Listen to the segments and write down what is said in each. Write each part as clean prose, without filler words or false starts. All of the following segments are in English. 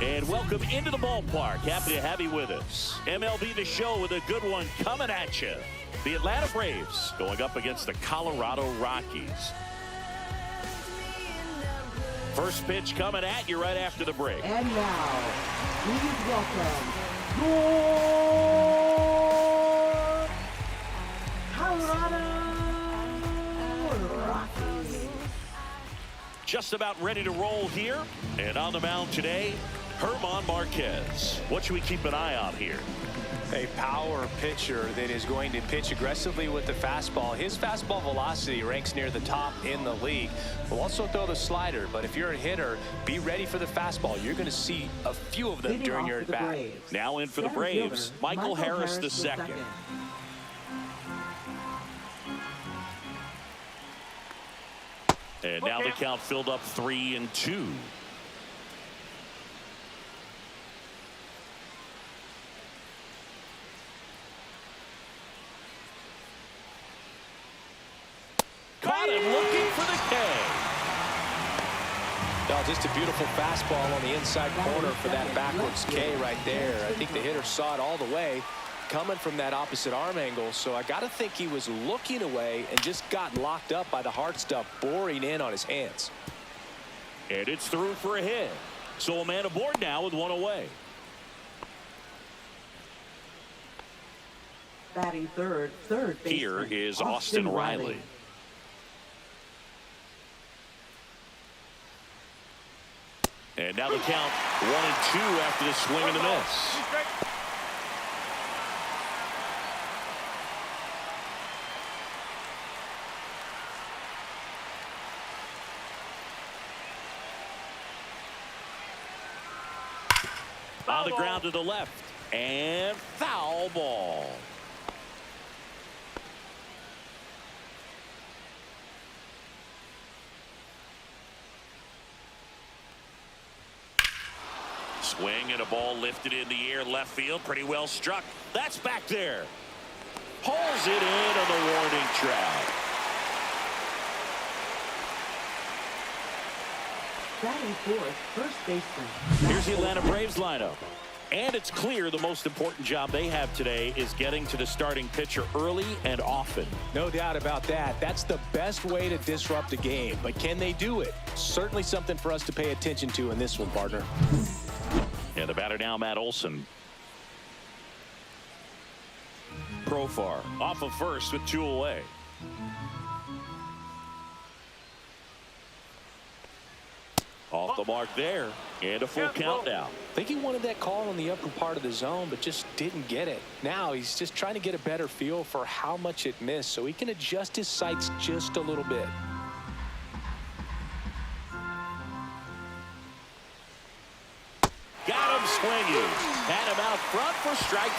And welcome into the ballpark. Happy to have you with us. MLB The Show with a good one coming at you. The Atlanta Braves going up against the Colorado Rockies. First pitch coming at you right after the break. And now, please welcome your Colorado Rockies. Just about ready to roll here. And on the mound today, Germán Marquez. What should we keep an eye on here? A power pitcher that is going to pitch aggressively with the fastball. His fastball velocity ranks near the top in the league. Will also throw the slider, but if you're a hitter, be ready for the fastball. You're going to see a few of them during your at-bat. Now in for the Braves, Michael Harris II. And now the count filled up 3-2. Caught him looking for the K. No, just a beautiful fastball on the inside corner for that backwards K right there. I think the hitter saw it all the way coming from that opposite arm angle. So I got to think he was looking away and just got locked up by the hard stuff boring in on his hands. And it's through for a hit. So a man aboard now with one away. Batting third baseman. Here is Austin Riley. And now the count 1-2 after the swing and the miss. On the ground to the left. And foul ball. Swing and a ball lifted in the air left field. Pretty well struck. That's back there. Pulls it in on the warning track. Batting fourth, first baseman. Here's the Atlanta Braves lineup. And it's clear the most important job they have today is getting to the starting pitcher early and often. No doubt about that. That's the best way to disrupt a game. But can they do it? Certainly something for us to pay attention to in this one, partner. And the batter now, Matt Olson. Profar off of first with 2 away. Off the mark there. And a full count now. I think he wanted that call on the upper part of the zone, but just didn't get it. Now he's just trying to get a better feel for how much it missed so he can adjust his sights just a little bit. Got him swinging. Had him out front for strike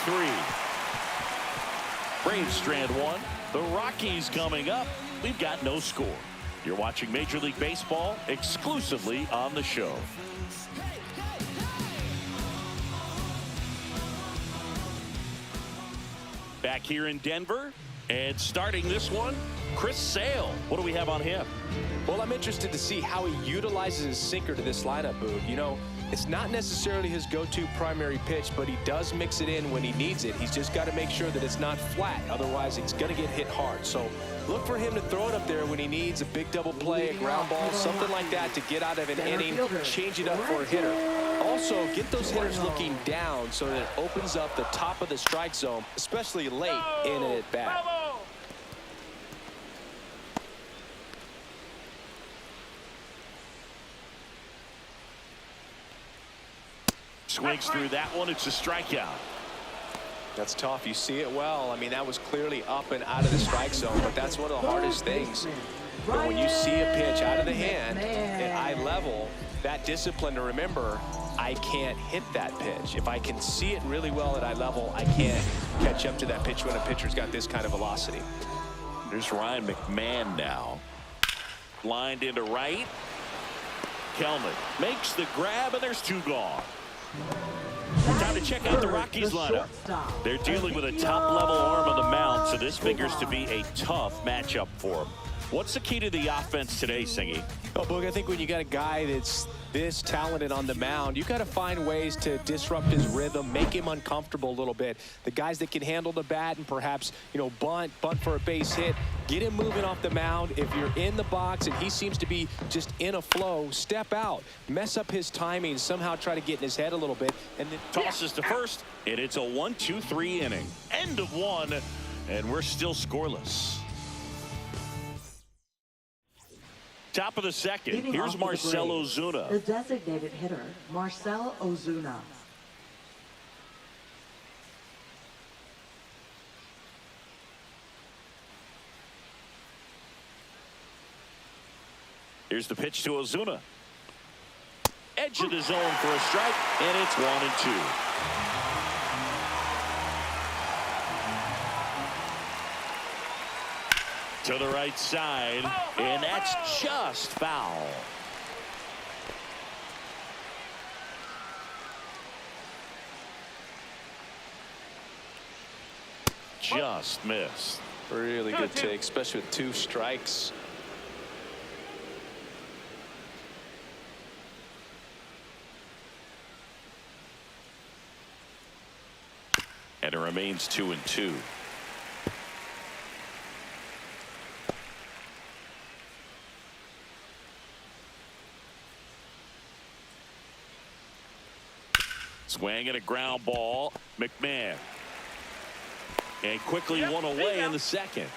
3. Braves strand 1. The Rockies coming up. We've got no score. You're watching Major League Baseball exclusively on the show. Back here in Denver, and starting this one, Chris Sale. What do we have on him? Well, I'm interested to see how he utilizes his sinker to this lineup, Boog. You know, it's not necessarily his go-to primary pitch, but he does mix it in when he needs it. He's just got to make sure that it's not flat. Otherwise, it's going to get hit hard. So look for him to throw it up there when he needs a big double play, a ground ball, something like that to get out of an inning, change it up for a hitter. Also, get those hitters looking down so that it opens up the top of the strike zone, especially late in an at-bat. Swings through that one. It's a strikeout. That's tough. You see it well. I mean, that was clearly up and out of the strike zone, but that's one of the hardest things. But when you see a pitch out of the hand at eye level, that discipline to remember, I can't hit that pitch. If I can see it really well at eye level, I can't catch up to that pitch when a pitcher's got this kind of velocity. There's Ryan McMahon now. Lined into right. Kelman makes the grab, and there's 2 gone. Time to check out the Rockies lineup. They're dealing with a top-level arm on the mound, so this figures to be a tough matchup for them. What's the key to the offense today, Singy? Oh, Boog, I think when you got a guy that's this talented on the mound, you got to find ways to disrupt his rhythm, make him uncomfortable a little bit. The guys that can handle the bat and perhaps, bunt for a base hit, get him moving off the mound. If you're in the box and he seems to be just in a flow, step out, mess up his timing, somehow try to get in his head a little bit. And then tosses to first, and it's a 1-2-3 inning. End of one, and we're still scoreless. Top of the second. Leading Here's off for the Marcell Braves, Ozuna. The designated hitter, Marcell Ozuna. Here's the pitch to Ozuna. Edge of the zone for a strike, and it's 1-2. To the right side, and that's just foul. Just missed. really good take, especially with 2 strikes. And it remains 2-2. Swing and a ground ball. McMahon. And quickly one away in the second.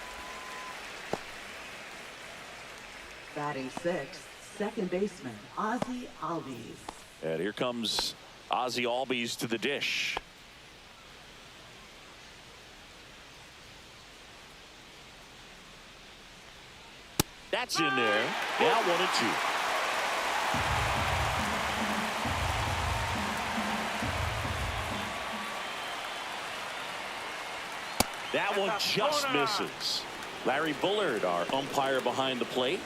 Batting sixth, second baseman, Ozzie Albies. And here comes Ozzie Albies to the dish. That's in there. Now 1-2. That one just misses. Larry Bullard, our umpire behind the plate.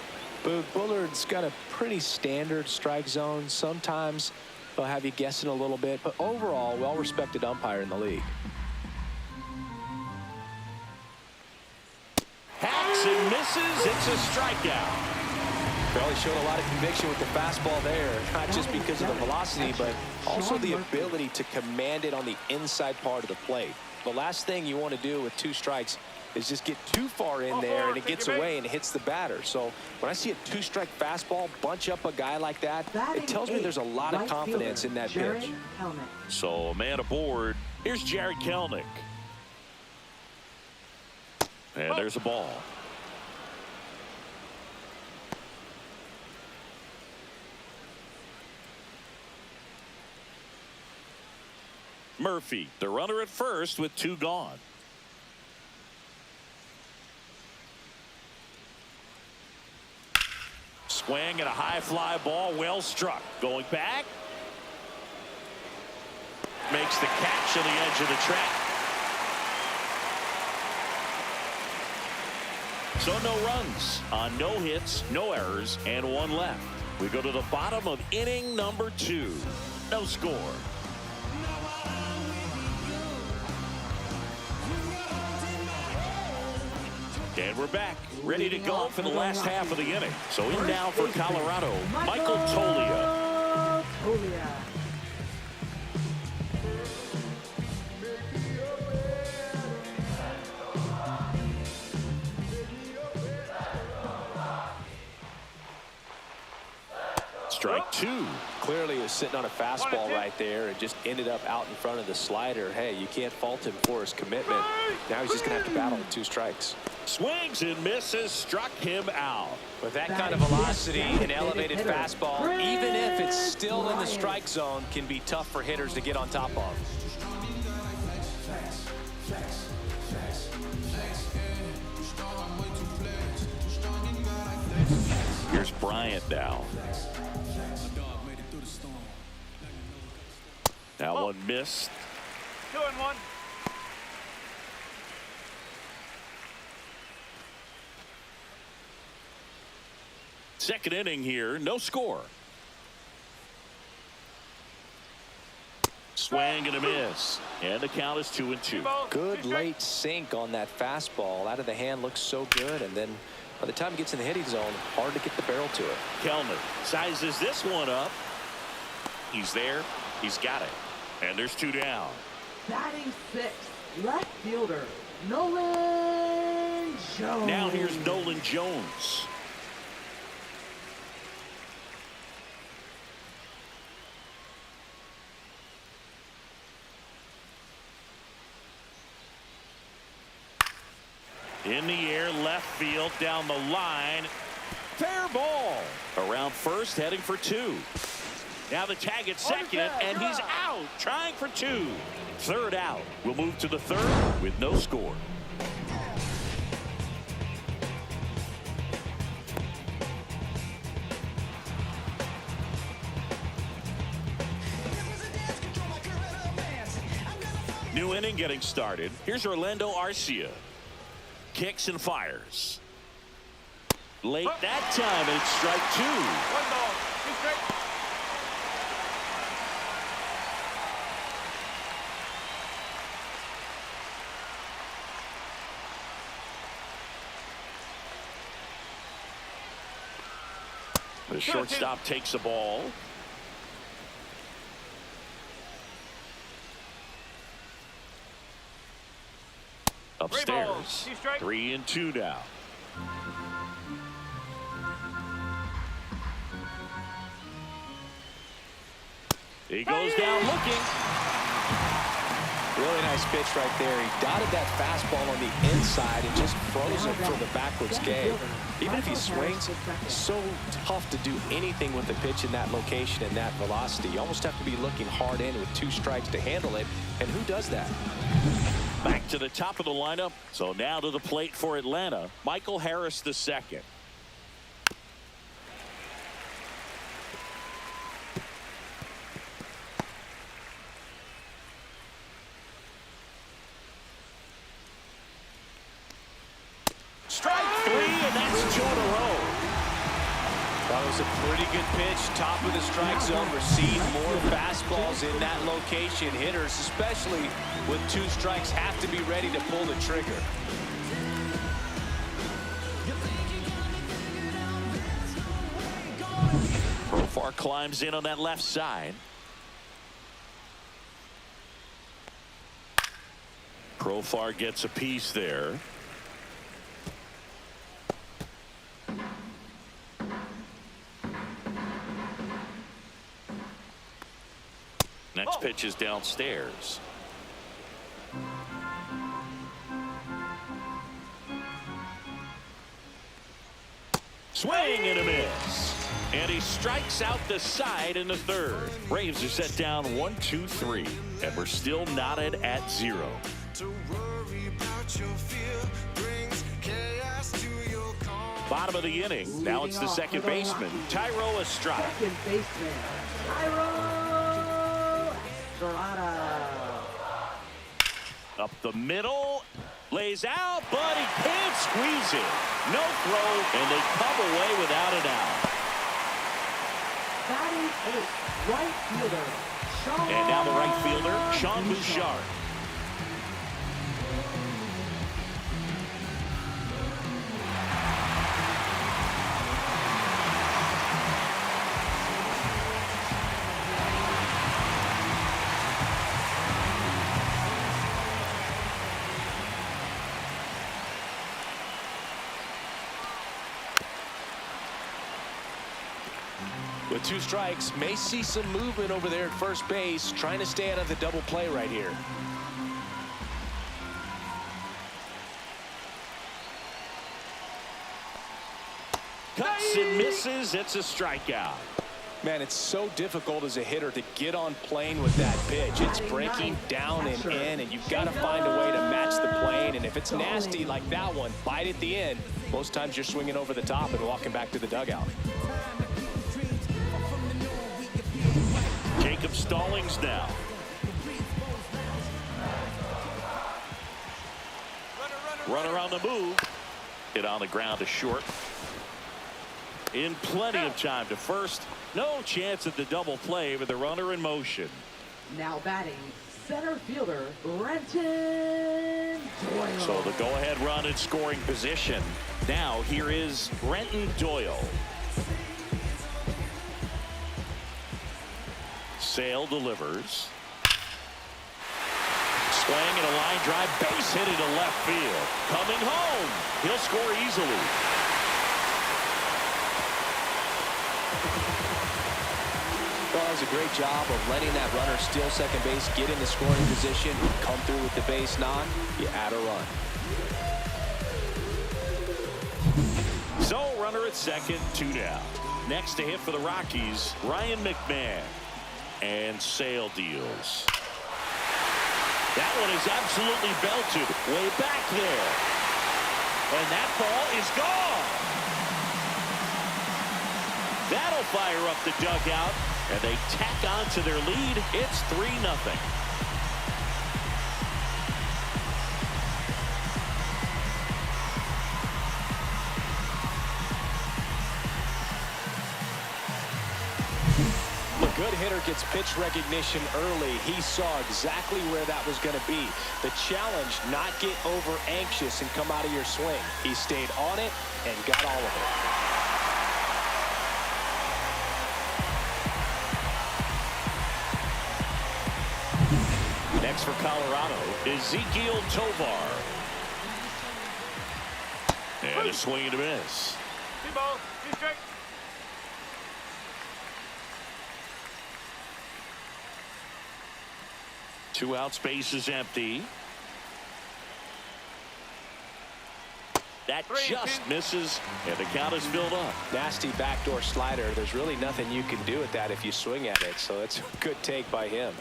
Bullard's got a pretty standard strike zone. Sometimes they'll have you guessing a little bit, but overall, well-respected umpire in the league. Hacks and misses. It's a strikeout. Really showed a lot of conviction with the fastball there, not just because of the velocity, but also the ability to command it on the inside part of the plate. The last thing you want to do with 2 strikes is just get too far in there and it gets away and it hits the batter. So when I see a 2-strike fastball bunch up a guy like that, it tells me there's a lot of confidence in that pitch. So a man aboard. Here's Jared Kelenic. And there's a ball. Murphy, the runner at first with 2 gone. Swing and a high fly ball, well struck. Going back. Makes the catch on the edge of the track. So no runs on no hits, no errors, and 1 left. We go to the bottom of inning number 2. No score. And we're back, ready to go for the last half of the inning. So in now for Colorado, Michael Toglia. Strike 2. Clearly is sitting on a fastball right there and just ended up out in front of the slider. Hey, you can't fault him for his commitment. Now he's just going to have to battle with 2 strikes. Swings and misses, struck him out. With that kind of velocity and elevated fastball, even if it's still in the strike zone, can be tough for hitters to get on top of. Here's Bryant now. Now one missed. 2-1. Second inning here, no score. Swing and a miss. And the count is 2-2. Good late sink on that fastball. Out of the hand looks so good, and then By the time he gets in the hitting zone, hard to get the barrel to it. Kelman sizes this one up. He's there. He's got it. And there's 2 down. Batting 6th, left fielder, Nolan Jones. Now here's Nolan Jones. In the air, left field, down the line. Fair ball. Around first, heading for 2. Now the tag at second, and he's out, trying for 2. Third out. We'll move to the 3rd with no score. New inning getting started. Here's Orlando Arcia. Kicks and fires. Late that time, and it's strike 2. 1 ball, 2 strikes. The shortstop takes the ball. Upstairs. 3 and 2 now. He goes down looking. Really nice pitch right there. He dotted that fastball on the inside and just froze him for the backwards game. Even if he swings, it's so tough to do anything with the pitch in that location and that velocity. You almost have to be looking hard in with 2 strikes to handle it. And who does that? Back to the top of the lineup. So now to the plate for Atlanta, Michael Harris II. Strike 3, and that's 2 in a row. That was a pretty good pitch. Top of the strike zone. Received more fastballs in that location. Hitters, especially with 2 strikes, have to be ready to pull the trigger. Profar climbs in on that left side. Profar gets a piece there. Next pitch is downstairs. Swing and a miss. And he strikes out the side in the 3rd. Braves are set down 1-2-3. And we're still knotted at 0. Bottom of the inning. Now it's the second baseman, Thairo Estrada. Second baseman, Thairo Estrada. Up the middle. Lays out, but he can't squeeze it. No throw, and they come away without an out. Batting 8th, right fielder, Sean. And now the right fielder, Sean Bouchard. With 2 strikes, may see some movement over there at first base, trying to stay out of the double play right here. Cuts and misses. It's a strikeout. Man, it's so difficult as a hitter to get on plane with that pitch. It's breaking down and in, and you've got to find a way to match the plane. And if it's nasty like that one, bite at the end. Most times you're swinging over the top and walking back to the dugout. Jacob Stallings now. Runner on the move. Hit on the ground to short. In plenty of time to first. No chance at the double play with the runner in motion. Now batting, center fielder, Brenton Doyle. So the go-ahead run in scoring position. Now here is Brenton Doyle. Sale delivers. Swing and a line drive, base hit into left field. Coming home. He'll score easily. Well, does a great job of letting that runner steal second base, get into scoring position, come through with the base knock. You add a run. So runner at second, 2 down. Next to hit for the Rockies, Ryan McMahon. And Sale deals. That one is absolutely belted way back there. And that ball is gone. That'll fire up the dugout. And they tack on to their lead. It's 3-0. Good hitter gets pitch recognition early. He saw exactly where that was going to be. The challenge, not get over anxious and come out of your swing. He stayed on it and got all of it. Next for Colorado, Ezequiel Tovar. And a swing and a miss. Ball, straight. 2 out, space is empty. That just misses, and the count is filled up. Nasty backdoor slider. There's really nothing you can do with that if you swing at it, so it's a good take by him.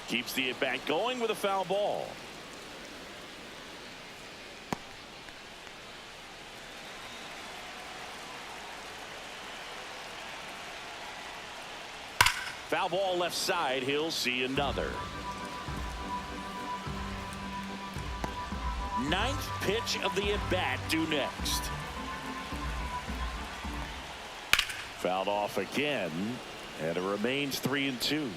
Keeps the at-bat going with a foul ball. Foul ball left side. He'll see another. 9th pitch of the at-bat due next. Fouled off again, and it remains 3-2.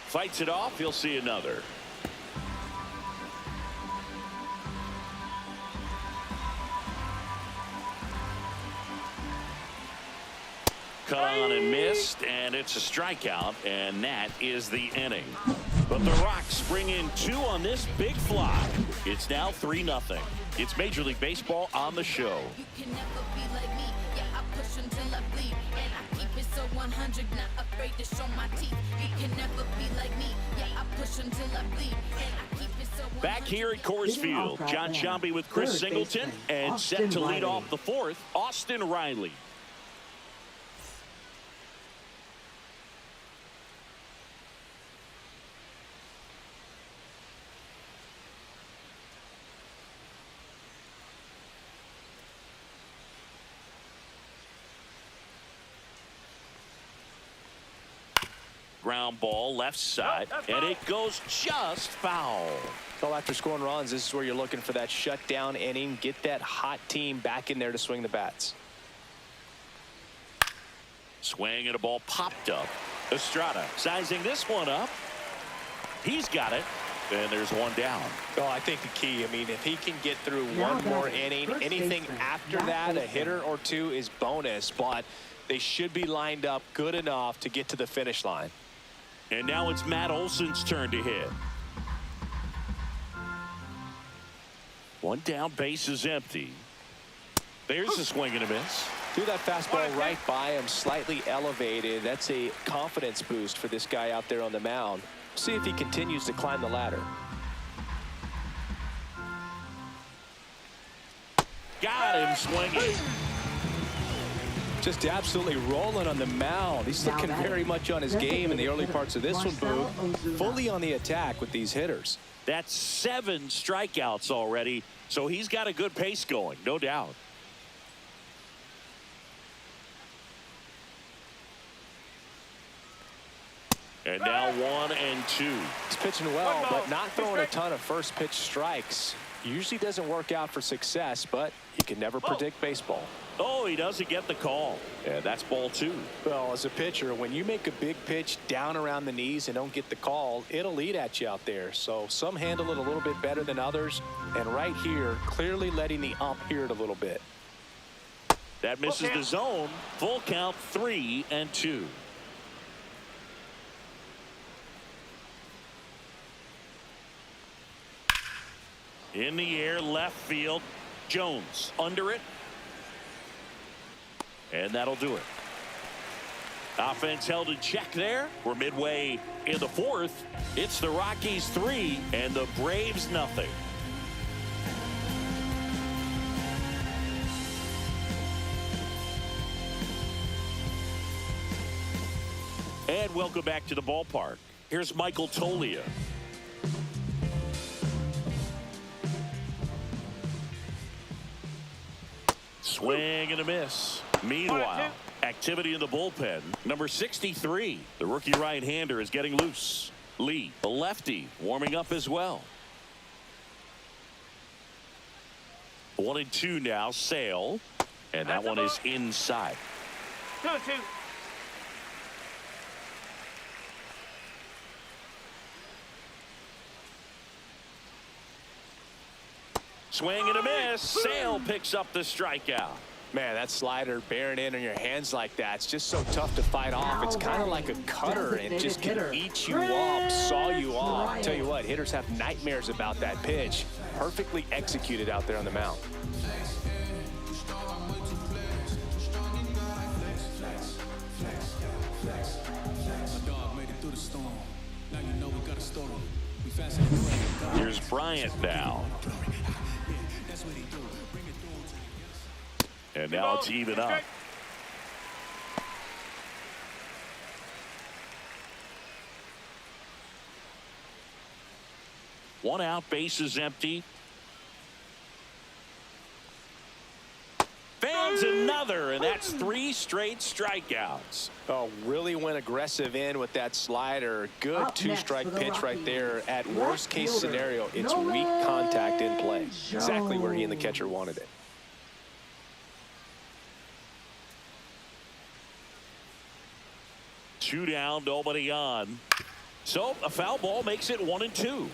Fights it off. He'll see another. Cut on and missed, and it's a strikeout, and that is the inning. But the Rocks bring in 2 on this big fly. It's now 3-0. It's Major League Baseball on the show. You can never be like me. Yeah, I push until I bleed. And I keep it so 100, not afraid to show my teeth. You can never be like me. Yeah, I push until I bleed. And I keep it so 100. Back here at Coors Field, John Sciambi with Chris Singleton, and set to lead off the 4th, Austin Riley. Ground ball left side, and it goes just foul. So after scoring runs, this is where you're looking for that shutdown inning. Get that hot team back in there to swing the bats. Swing and a ball popped up. Estrada sizing this one up. He's got it. And there's one down. Well, I think the key, I mean, if he can get through Now one more batting, inning, first anything baseman, after Matt that, a Olson. hitter or 2 is bonus, but they should be lined up good enough to get to the finish line. And now it's Matt Olson's turn to hit. 1 down, base is empty. There's a swing and a miss. Threw that fastball right by him, slightly elevated. That's a confidence boost for this guy out there on the mound. See if he continues to climb the ladder. Got him swinging. Just absolutely rolling on the mound. He's looking very much on his game in the early parts of this one, Boog. Fully on the attack with these hitters. That's 7 strikeouts already, so he's got a good pace going, no doubt. And now 1-2. He's pitching well, but not throwing a ton of first pitch strikes. Usually doesn't work out for success, but you can never predict baseball. Oh, he doesn't get the call. And that's ball 2. Well, as a pitcher, when you make a big pitch down around the knees and don't get the call, it'll eat at you out there. So some handle it a little bit better than others. And right here, clearly letting the ump hear it a little bit. That misses the zone. Full count, 3-2. In the air, left field. Jones under it. And that'll do it. Offense held in check there. We're midway in the 4th. It's the Rockies 3 and the Braves nothing. And welcome back to the ballpark. Here's Michael Tolia. Swing and a miss. Meanwhile, activity in the bullpen. Number 63, the rookie right-hander, is getting loose. Lee, the lefty, warming up as well. 1-2 now. Sale, and that one is inside. 2-2. Swing and a miss. Sale picks up the strikeout. Man, that slider bearing in on your hands like that, it's just so tough to fight off. It's kind of like a cutter. It just can eat you up, saw you off. Tell you what, hitters have nightmares about that pitch. Perfectly executed out there on the mound. Here's Bryant now. And now it's even up. One out, bases empty. Fans another, and that's 3 straight strikeouts. Oh, really went aggressive in with that slider. Good 2-strike pitch right there. At worst case scenario, it's weak contact in play. Exactly where he and the catcher wanted it. Two down, nobody on. So a foul ball makes it 1-2.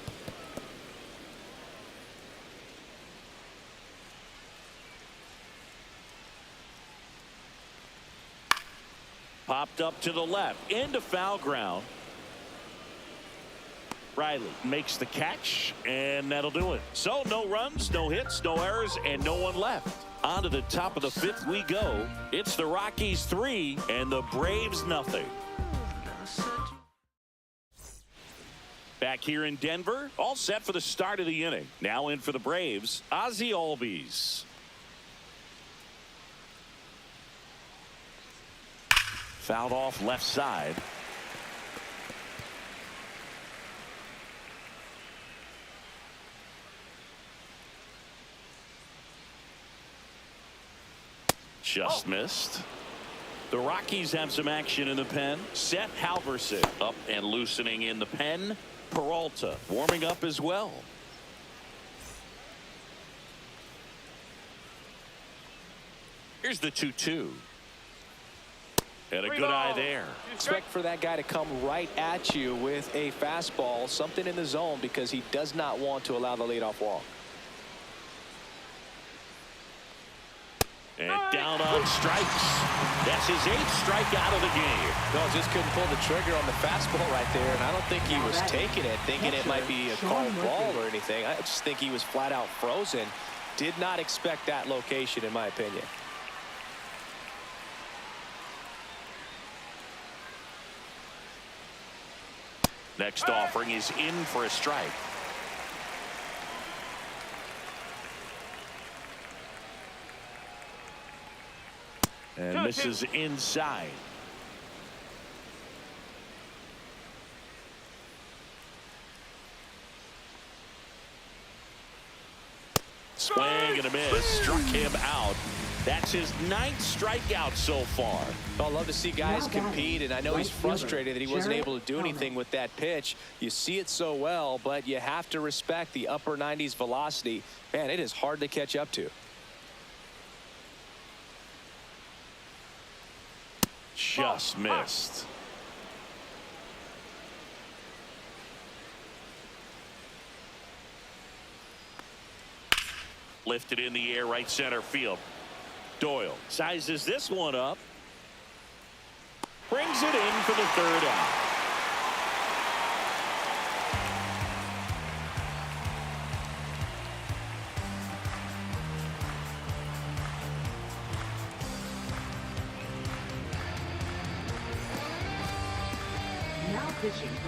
Popped up to the left into foul ground. Riley makes the catch, and that'll do it. So no runs, no hits, no errors, and no one left. On to the top of the 5th we go. It's the Rockies 3 and the Braves nothing. Back here in Denver, all set for the start of the inning. Now in for the Braves, Ozzie Albies. Fouled off left side. Just missed. The Rockies have some action in the pen. Seth Halverson up and loosening in the pen. Peralta warming up as well. Here's the 2-2. And a good eye there. Expect for that guy to come right at you with a fastball, something in the zone, because he does not want to allow the leadoff walk. And down on strikes. That's his 8th strikeout of the game. No, just couldn't pull the trigger on the fastball right there, and I don't think he was taking it, thinking it might be a called ball or anything. I just think he was flat out frozen. Did not expect that location, in my opinion. Next offering is in for a strike. And misses inside. Swing and a miss. Struck him out. That's his 9th strikeout so far. I love to see guys compete, and I know he's frustrated that he wasn't able to do anything with that pitch. You see it so well, but you have to respect the upper 90s velocity. Man, it is hard to catch up to. Just missed. Lifted in the air, right center field. Doyle sizes this one up. Brings it in for the 3rd out.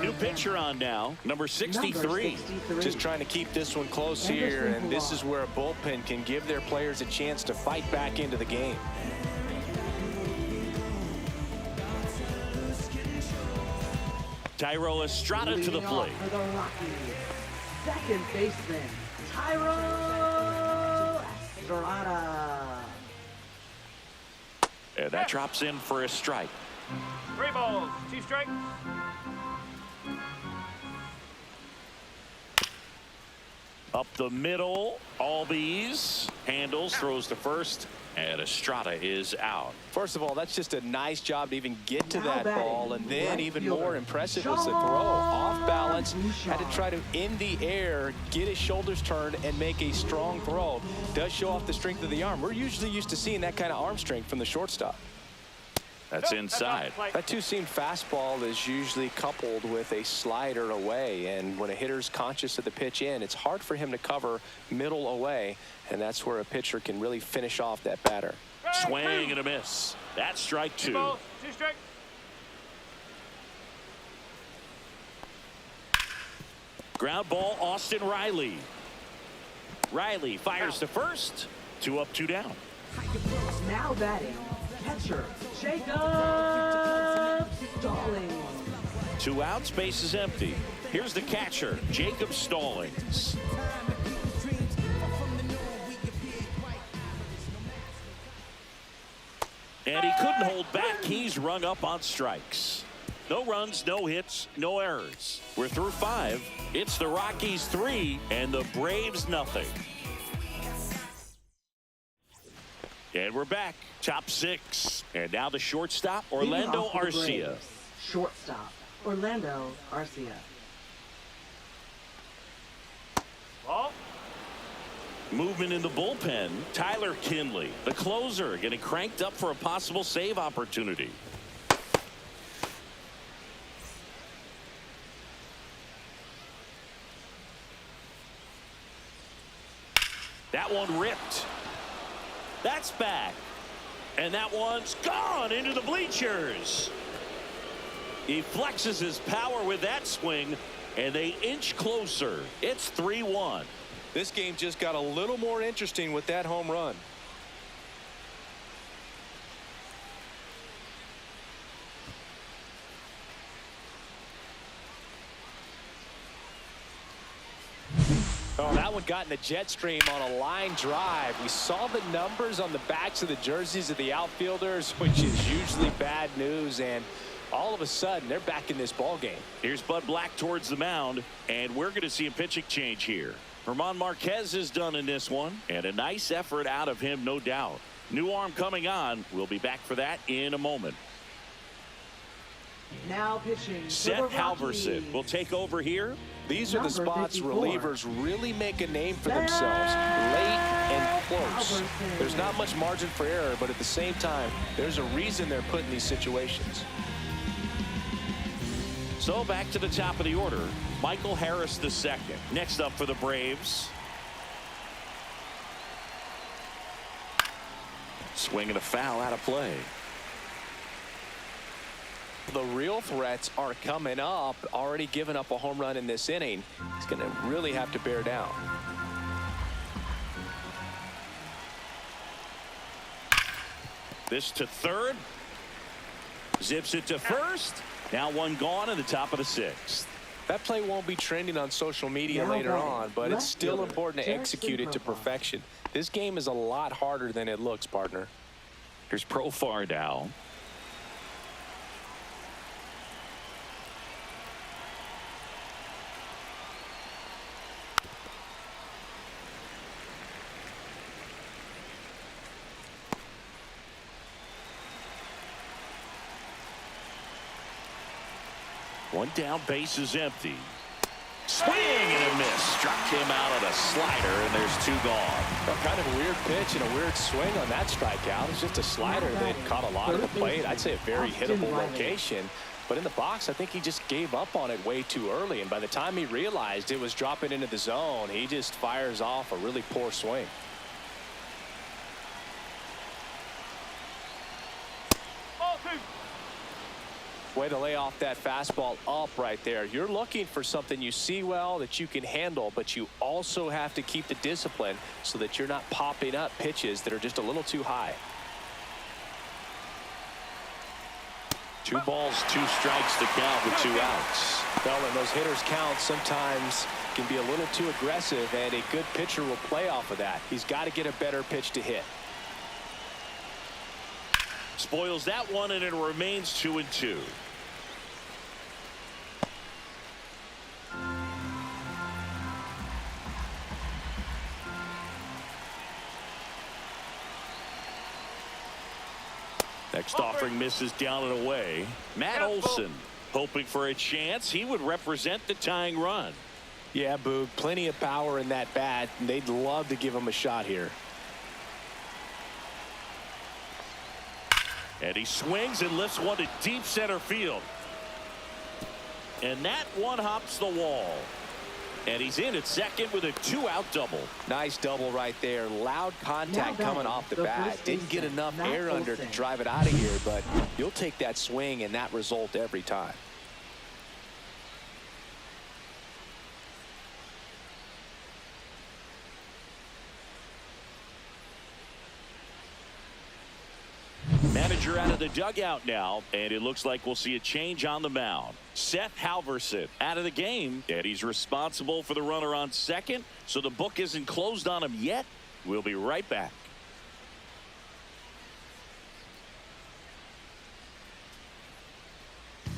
New pitcher on now, number 63. Just trying to keep this one close here, and this is where a bullpen can give their players a chance to fight back into the game. Thairo Estrada to the plate. For the Rockies, second baseman, Thairo Estrada. And that drops in for a strike. 3 balls, 2 strikes. Up the middle, Albies handles, throws to first, and Estrada is out. First of all, that's just a nice job to even get to that ball, and then even more impressive was the throw. Off balance, had to try to, in the air, get his shoulders turned and make a strong throw. Does show off the strength of the arm. We're usually used to seeing that kind of arm strength from the shortstop. That's inside. That two-seam fastball is usually coupled with a slider away, and when a hitter's conscious of the pitch in, it's hard for him to cover middle away, and that's where a pitcher can really finish off that batter. Swing and a miss. That's strike 2. 2 balls, 2 strikes. Ground ball, Austin Riley. Riley fires to first. 2 up, 2 down. Now batting, catcher, Jacob Stallings. 2 outs, base is empty. Here's the catcher, Jacob Stallings. And he couldn't hold back. He's rung up on strikes. No runs, no hits, no errors. We're through 5. It's the Rockies 3 and the Braves nothing. And we're back. Top 6. And now the shortstop, Orlando Arcia. Shortstop, Orlando Arcia. Ball. Movement in the bullpen, Tyler Kinley. The closer getting cranked up for a possible save opportunity. That one ripped. That's back. And that one's gone into the bleachers. He flexes his power with that swing, and they inch closer. It's 3-1. This game just got a little more interesting with that home run. Oh, that one got in the jet stream on a line drive. We saw the numbers on the backs of the jerseys of the outfielders, which is usually bad news, and all of a sudden they're back in this ball game. Here's Bud Black towards the mound, and we're going to see a pitching change here. German Marquez is done in this one, and a nice effort out of him, no doubt. New arm coming on. We'll be back for that in a moment. Now pitching, Seth Halverson will take over here. These are the spots 54. relievers really make a name for themselves, late and close. Halverson. There's not much margin for error, but at the same time, there's a reason they're put in these situations. So back to the top of the order, Michael Harris II. Next up for the Braves. Swing and a foul out of play. The real threats are coming up. Already given up a home run in this inning. He's going to really have to bear down. This to third. Zips it to first. Now one gone in the top of the sixth. That play won't be trending on social media Now later batting, on, but it's left still fielder, important to Jackson execute it to Profile. perfection. This game is a lot harder than it looks, partner. Here's Profar now. One down, base is empty. Swing and a miss. Struck him out on a slider, and there's two gone. A kind of a weird pitch and a weird swing on that strikeout. It's just a slider that caught a lot of the plate. I'd say a very hittable location. But in the box, I think he just gave up on it way too early. And by the time he realized it was dropping into the zone, he just fires off a really poor swing. Ball two. Way to lay off that fastball up right there. You're looking for something you see well that you can handle, but you also have to keep the discipline so that you're not popping up pitches that are just a little too high. 2 balls, 2 strikes to count with 2 outs. Well, when those hitters count, sometimes can be a little too aggressive, and a good pitcher will play off of that. He's got to get a better pitch to hit. Spoils that one, and it remains 2-2. Next offering misses down and away. Matt Olson hoping for a chance. He would represent the tying run. Yeah, Boog, plenty of power in that bat, and they'd love to give him a shot here. And he swings and lifts one to deep center field. And that one hops the wall. And he's in at second with a 2-out double. Nice double right there. Loud contact coming off the bat. Didn't get enough air under to drive it out of here, but you'll take that swing and that result every time. Manager out of the dugout now, and it looks like we'll see a change on the mound. Seth Halverson out of the game, and he's responsible for the runner on second, so the book isn't closed on him yet. We'll be right back.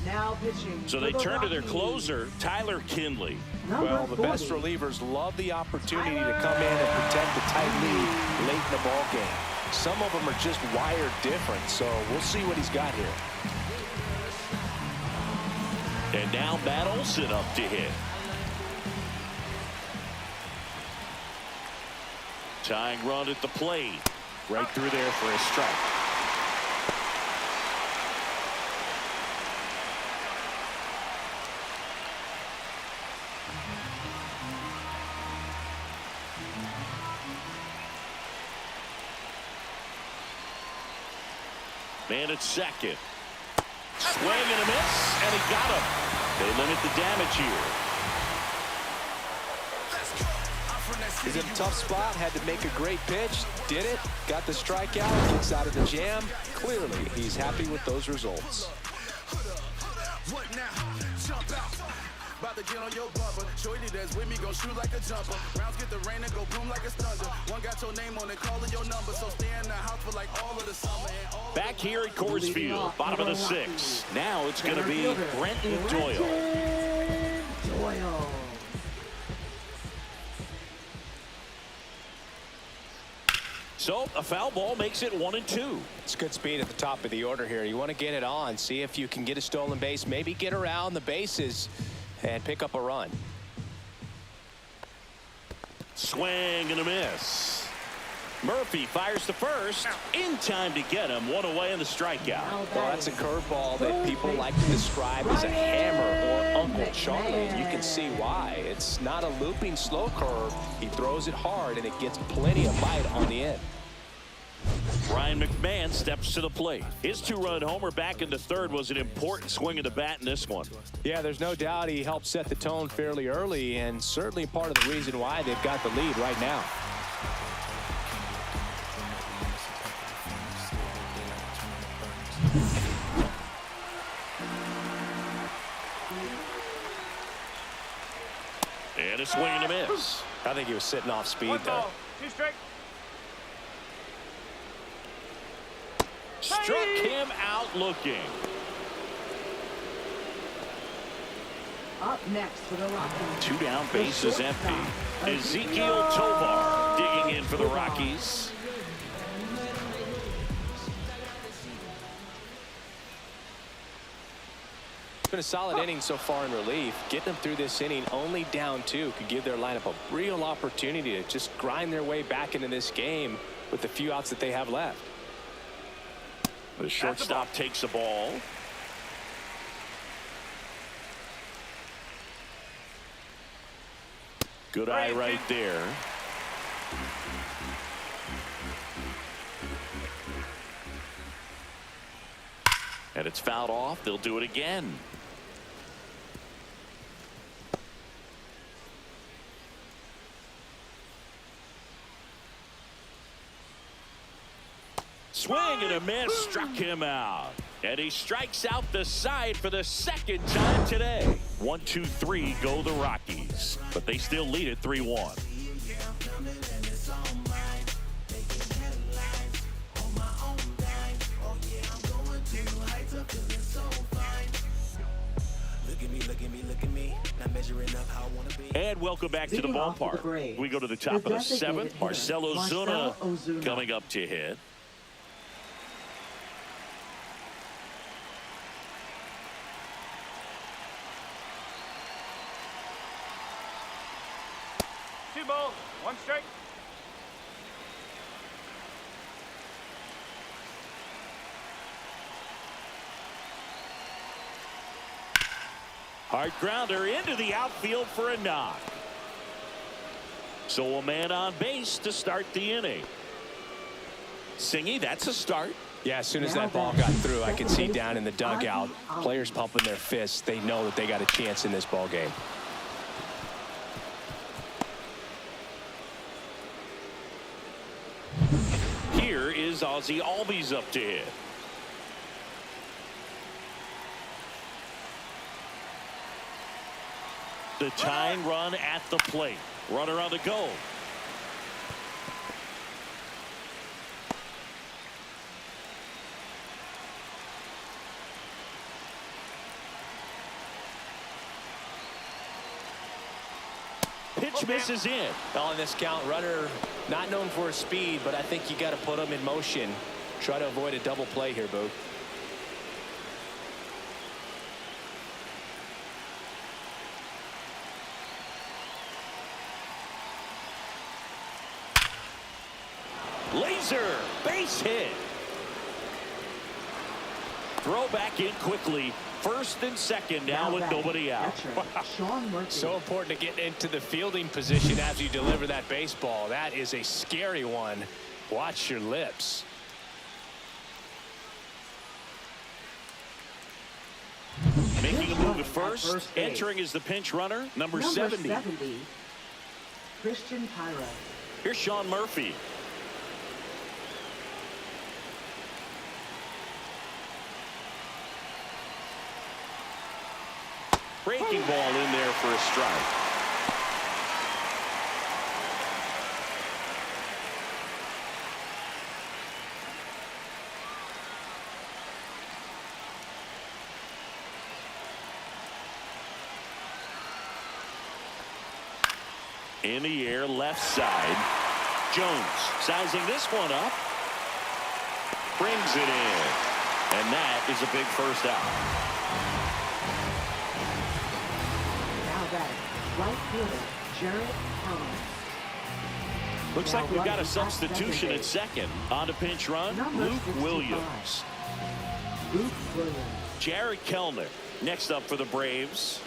Now pitching. So they turn to their closer, Tyler Kinley. Well, the best relievers love the opportunity to come in and protect the tight lead late in the ball game. Some of them are just wired different, so we'll see what he's got here. And now Matt Olson up to hit. Tying run at the plate. Right through there for a strike. Man at second. Swing and a miss, and he got him. They limit the damage here. He's in a tough spot, had to make a great pitch, did it, got the strikeout, gets out of the jam. Clearly, he's happy with those results. What now? Jump out. About to get on your bumper. Shorty that's with me, go shoot like a jumper. Rounds get the rain and go boom like a thunder. One got your name on it, calling your number. So stay in the house for like all of the summer. Back here at Coors Field, bottom of the 6th. Now it's going to be Brenton Doyle. So a foul ball makes it 1-2. It's good speed at the top of the order here. You want to get it on, see if you can get a stolen base, maybe get around the bases and pick up a run. Swing and a miss. Murphy fires to first, in time to get him. One away in the strikeout. Well, that's a curveball that people like to describe as a hammer or Uncle Charlie, and you can see why. It's not a looping slow curve. He throws it hard, and it gets plenty of bite on the end. Ryan McMahon steps to the plate. His 2-run homer back in the third was an important swing of the bat in this one. Yeah, there's no doubt he helped set the tone fairly early, and certainly part of the reason why they've got the lead right now. a swing and a miss. I think he was sitting off speed One there. ball, 2 strike. Struck him out looking. Up next for the Rockies. 2 down, bases empty. Ezekiel Tovar digging in for the Rockies. It's been a solid inning so far in relief. Getting them through this inning only down 2 could give their lineup a real opportunity to just grind their way back into this game with the few outs that they have left. The shortstop takes the ball. Good eye right there. And it's fouled off. They'll do it again. Swing and a miss, struck him out. And he strikes out the side for the 2nd time today. 1-2-3 go the Rockies. But they still lead it 3-1. And welcome back to the Leading off for the ballpark. Braves, We go to the top of the designated 7th. hitter, Marcell Marcell Ozuna Ozuna. coming up to hit. Two balls, 1 strike. Hard grounder into the outfield for a knock. So a man on base to start the inning. Singy, that's a start. Yeah, as soon as that ball got through, I could see down in the dugout, players pumping their fists. They know that they got a chance in this ball game. Here is Ozzy Albies up to hit. The tying run at the plate. Runner on the go. Pitch misses in. On this count, runner not known for his speed, but I think you got to put him in motion. Try to avoid a double play here, Boog. Laser base hit. Throw back in quickly. 1st and 2nd now with nobody out. Sean Murphy. So important to get into the fielding position as you deliver that baseball. That is a scary one. Watch your lips. Making a move at first. Entering is the pinch runner, number 70. Christian Pyro. Here's Sean Murphy. Breaking ball in there for a strike. In the air, left side. Jones sizing this one up. Brings it in. And that is a big first out. Right fielder, Jared Collins. Looks like we've got a substitution at second. On to pinch run, Luke Williams. Luke Williams. Jared Kellner next up for the Braves.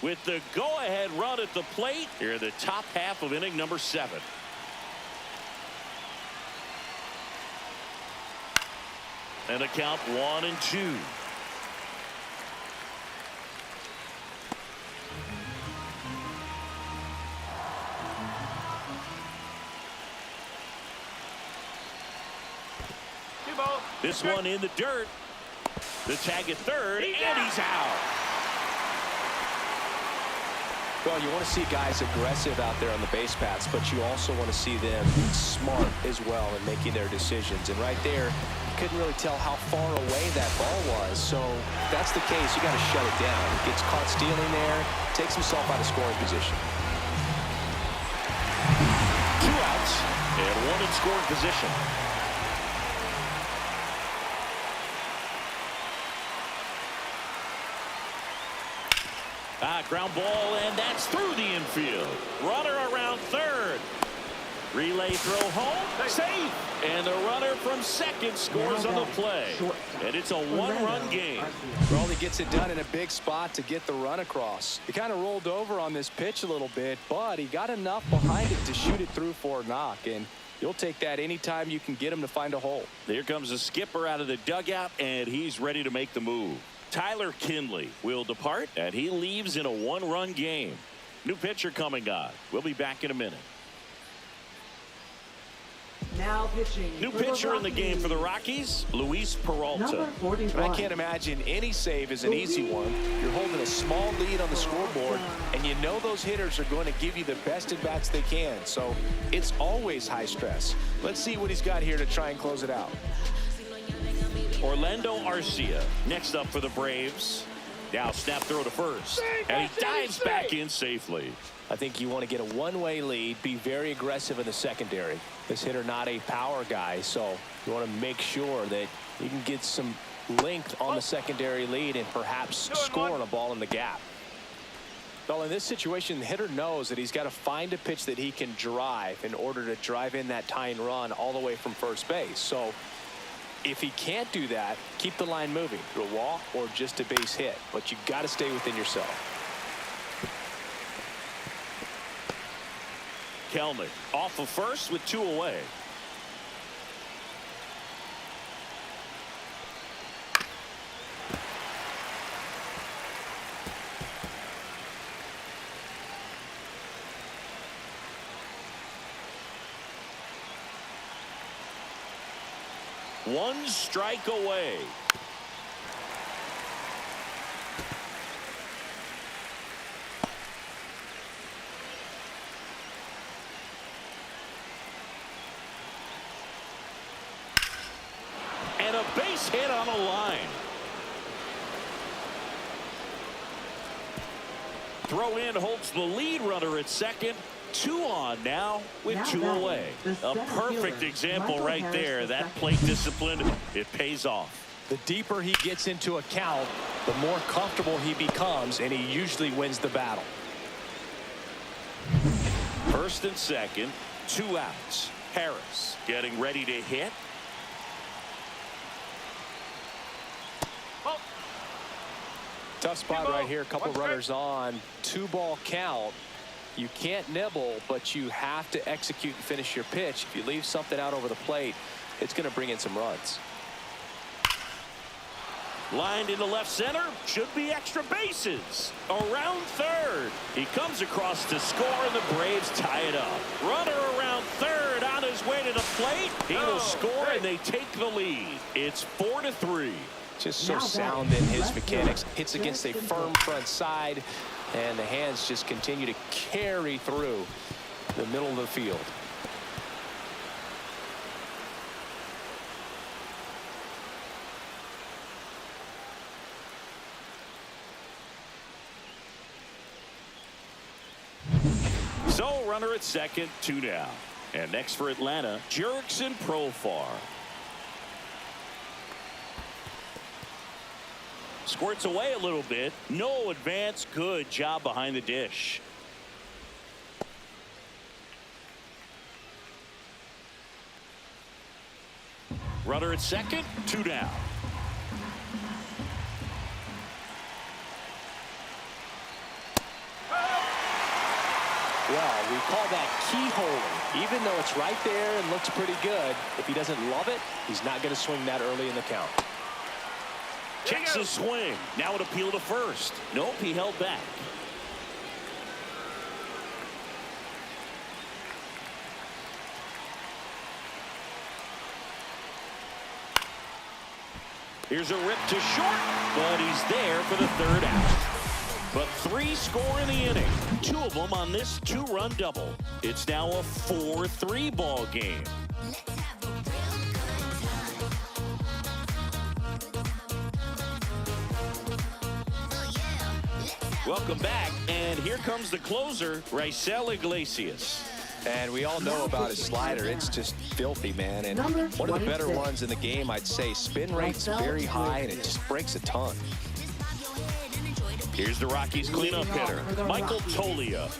With the go-ahead run at the plate, here in the top half of inning number 7. And a count 1-2. This one in the dirt. The tag at third, and he's out. Well, you want to see guys aggressive out there on the base paths, but you also want to see them smart as well in making their decisions. And right there, you couldn't really tell how far away that ball was. So if that's the case, you got to shut it down. He gets caught stealing there, takes himself out of scoring position. 2 outs and 1 in scoring position. Ground ball, and that's through the infield. Runner around third. Relay throw home. Safe. And the runner from second scores on the play. And it's a 1-run game. Raleigh gets it done in a big spot to get the run across. He kind of rolled over on this pitch a little bit, but he got enough behind it to shoot it through for a knock. And you'll take that anytime you can get him to find a hole. Here comes the skipper out of the dugout, and he's ready to make the move. Tyler Kinley will depart, and he leaves in a 1-run game. New pitcher coming on. We'll be back in a minute. Now pitching. New pitcher in the game for the Rockies, Luis Peralta. Number 41. I can't imagine any save is an easy one. You're holding a small lead on the scoreboard, and you know those hitters are going to give you the best at-bats they can. So it's always high stress. Let's see what he's got here to try and close it out. Orlando Arcia next up for the Braves. Now snap throw to first, and he dives back in safely. I think you want to get a one-way lead, be very aggressive in the secondary. This hitter not a power guy, so you want to make sure that you can get some length on the secondary lead and perhaps score on a ball in the gap. Well, in this situation, the hitter knows that he's got to find a pitch that he can drive in order to drive in that tying run all the way from first base. So if he can't do that, keep the line moving through a walk or just a base hit, but you got to stay within yourself. Kelnick off of first with 2 away. One strike away. And a base hit on the line. Throw in holds the lead runner at second. 2 on now with Now 2 batting, away. the A center perfect fielder, example Michael right Harris there. the That second. plate discipline, it pays off. The deeper he gets into a count, the more comfortable he becomes, and he usually wins the battle. First and second, 2 outs. Harris getting ready to hit. Tough spot Two right ball, here. A couple 1 strike. runners on. 2-ball count. You can't nibble, but you have to execute and finish your pitch. If you leave something out over the plate, it's going to bring in some runs. Lined into left center. Should be extra bases. Around third. He comes across to score, and the Braves tie it up. Runner around third on his way to the plate. He will score, and they take the lead. It's 4-3. Just so Now sound batting, in his left mechanics. field, Hits against a Justin firm Verlander. front side, and the hands just continue to carry through the middle of the field. So runner at second, 2 down. And next for Atlanta, Jurickson Profar. Squirts away a little bit. No advance. Good job behind the dish. Runner at second, 2 down. Well, we call that keyhole. Even though it's right there and looks pretty good, if he doesn't love it, he's not going to swing that early in the count. Checks his swing. Now an appeal to first. Nope, he held back. Here's a rip to short, but he's there for the third out. But 3 score in the inning, 2 of them on this 2-run double. It's now a 4-3 ball game. Welcome back, and here comes the closer, Raisel Iglesias. And we all know about his slider. It's just filthy, man. And one of the better ones in the game, I'd say. Spin rate's very high, and it just breaks a ton. Here's the Rockies cleanup hitter, Michael Tolia.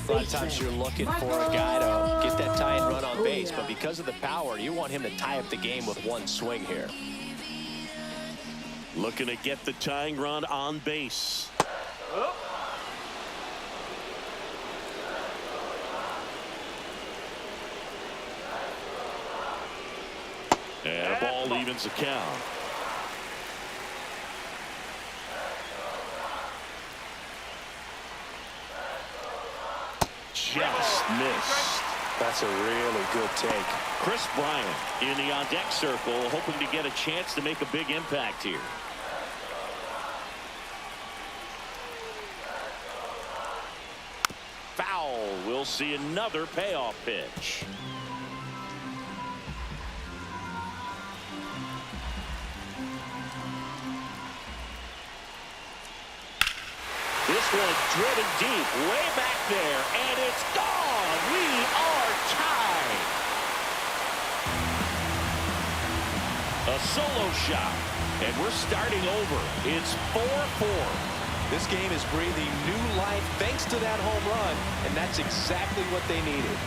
A lot of times you're looking for a guy to get that tying run on base, but because of the power, you want him to tie up the game with one swing here. Looking to get the tying run on base. And a ball evens the count. Just missed. That's a really good take. Chris Bryant in the on-deck circle, hoping to get a chance to make a big impact here. Foul. We'll see another payoff pitch. This one driven deep, way back there, and it's gone. We are tied. A solo shot, and we're starting over. It's 4-4. This game is breathing new life thanks to that home run, and that's exactly what they needed.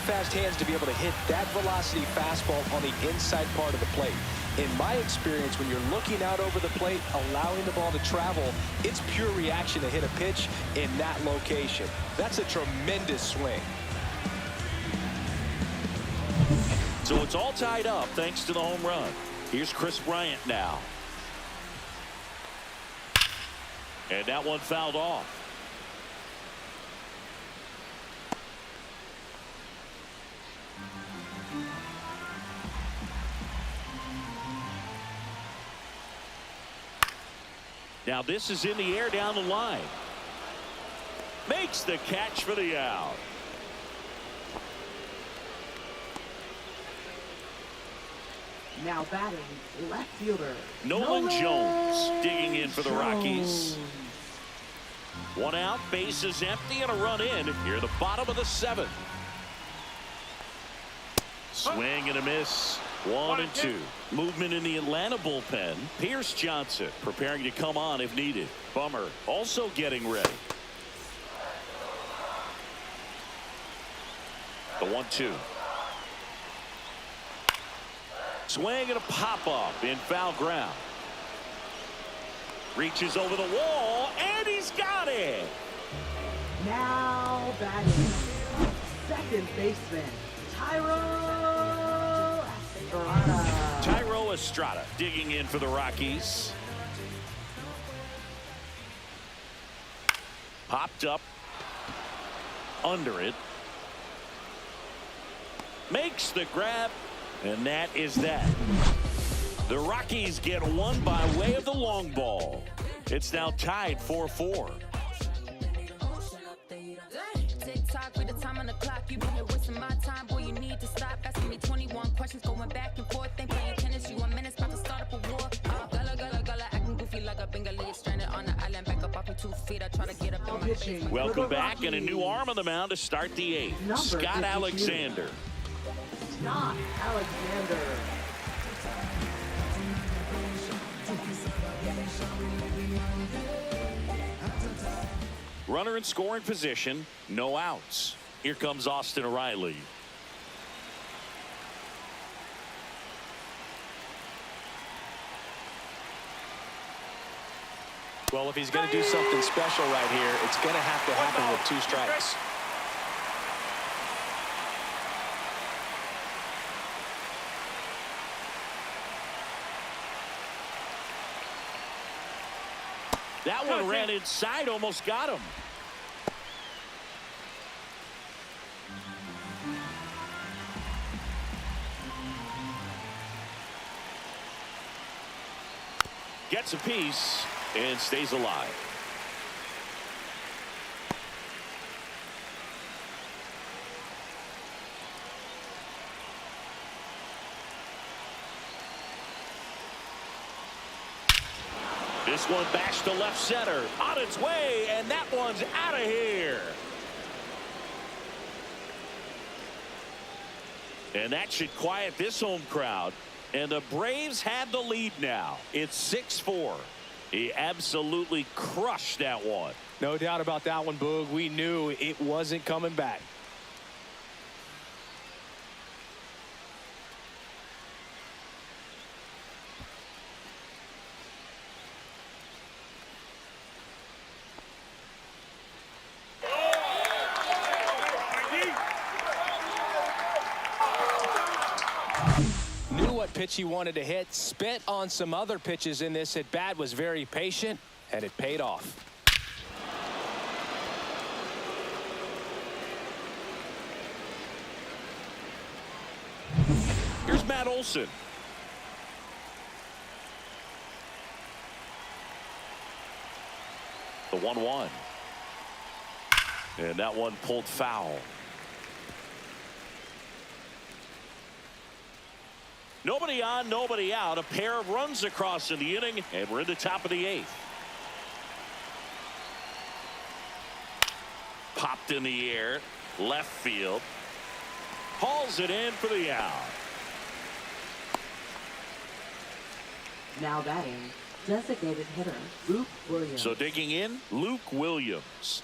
Fast hands to be able to hit that velocity fastball on the inside part of the plate. In my experience, when you're looking out over the plate, allowing the ball to travel, it's pure reaction to hit a pitch in that location. That's a tremendous swing. So it's all tied up thanks to the home run. Here's Chris Bryant now. And that one fouled off. Now this is in the air down the line. Makes the catch for the out. Now batting, left fielder Nolan Jones digging in for the Rockies. 1 out, base is empty, and a run in here at the bottom of the 7th. Swing and a miss. 1-2. Movement in the Atlanta bullpen. Pierce Johnson preparing to come on if needed. Bummer also getting ready. The 1-2. Swing and a pop-up in foul ground. Reaches over the wall, and he's got it. Now batting, second baseman Tyro Estrada digging in for the Rockies. Popped up under it. Makes the grab, and that is that. The Rockies get one by way of the long ball. It's now tied 4-4. Tick-tock with the time on the clock. You've been here wasting my time. Boy, you need to stop asking me 21 questions, going back and forth. Ain't playing tennis. You 1 minute, about to start up a war. Gullah, acting goofy like a Bengali. Stranded on the island, back up off your 2 feet. I try to get up in my face. Welcome back, and a new arm on the mound to start the 8th. Scott Alexander. Scott Alexander. Runner in scoring position, no outs. Here comes Austin Riley. Well, if he's going to do something special right here, it's going to have to happen with 2 strikes. That one ran inside, almost got him. Gets a piece and stays alive. This one bashed to left center. On its way, and that one's out of here. And that should quiet this home crowd. And the Braves had the lead now. It's 6-4. He absolutely crushed that one. No doubt about that one, Boog. We knew it wasn't coming back. Pitch he wanted to hit, spit on some other pitches in this at bat, was very patient, and it paid off. Here's Matt Olson. The 1-1. And that one pulled foul. Nobody on, nobody out. A pair of runs across in the inning, and we're in the top of the 8th. Popped in the air, left field. Hauls it in for the out. Now batting, designated hitter, Luke Williams. So digging in, Luke Williams.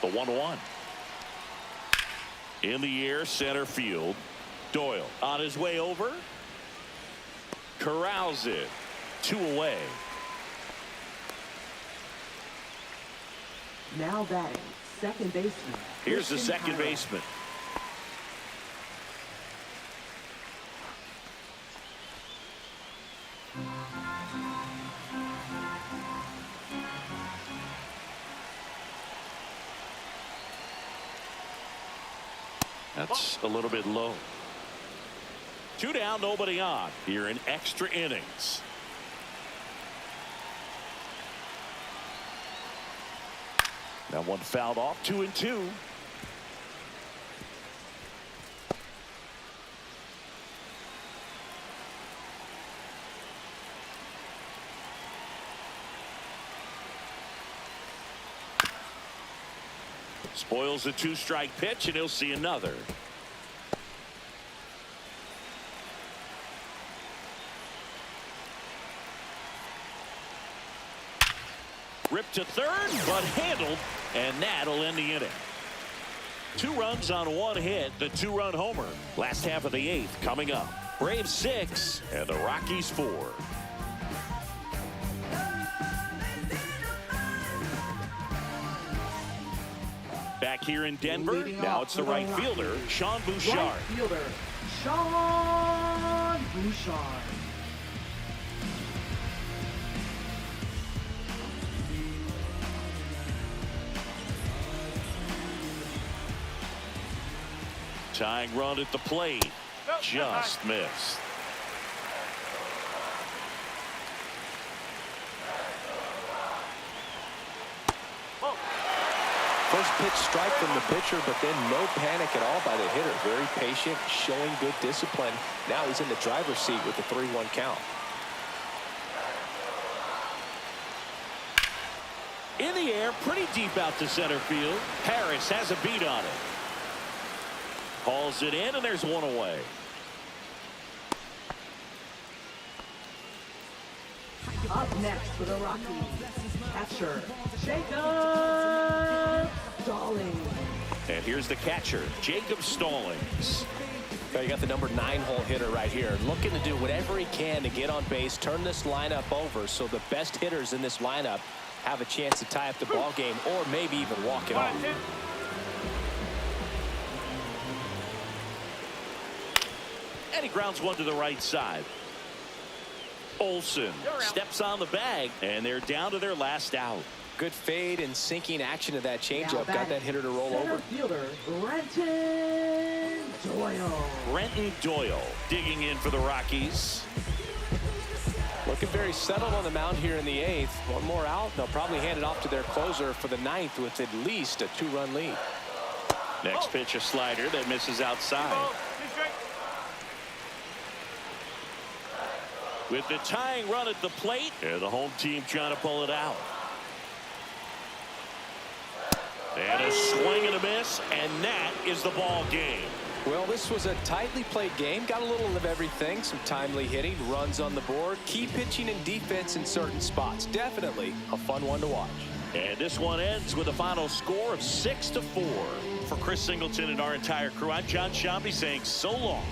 The 1-1. In the air, center field. Doyle on his way over. Corrals it. 2 away. Now batting, second baseman. Here's the Christian second Tyler. baseman. That's a little bit low. 2 down, nobody on. Here in extra innings. That one fouled off. 2-2. Spoils the 2-strike pitch, and he'll see another. Ripped to third, but handled, and that'll end the inning. 2 runs on 1 hit, the 2-run homer. Last half of the 8th coming up. Braves 6 and the Rockies 4. Back here in Denver, Leading now off it's the for the right Rockies. fielder, Sean Bouchard. Right fielder, Sean Bouchard. Tying run at the plate. Just missed. First pitch strike from the pitcher, but then no panic at all by the hitter. Very patient, showing good discipline. Now he's in the driver's seat with the 3-1 count. In the air, pretty deep out to center field. Harris has a beat on it. Hauls it in, and there's 1 away. Up next for the Rockies, catcher, Jacob Stallings. And here's the catcher, Jacob Stallings. You got the number 9-hole hitter right here, looking to do whatever he can to get on base, turn this lineup over so the best hitters in this lineup have a chance to tie up the ball game or maybe even walk it off. And he grounds one to the right side. Olsen steps on the bag, and they're down to their last out. Good fade and sinking action of that changeup. Now Got that hitter to roll center over. fielder Brenton Doyle. Brenton Doyle digging in for the Rockies. Looking very settled on the mound here in the 8th. One more out. They'll probably hand it off to their closer for the 9th with at least a 2-run lead. Next pitch, a slider that misses outside. Balls, 2 straight. With the tying run at the plate, and the home team trying to pull it out. And a swing and a miss, and that is the ball game. Well, this was a tightly played game. Got a little of everything. Some timely hitting, runs on the board, key pitching and defense in certain spots. Definitely a fun one to watch. And this one ends with a final score of 6-4. For Chris Singleton and our entire crew, I'm John Shambi saying so long.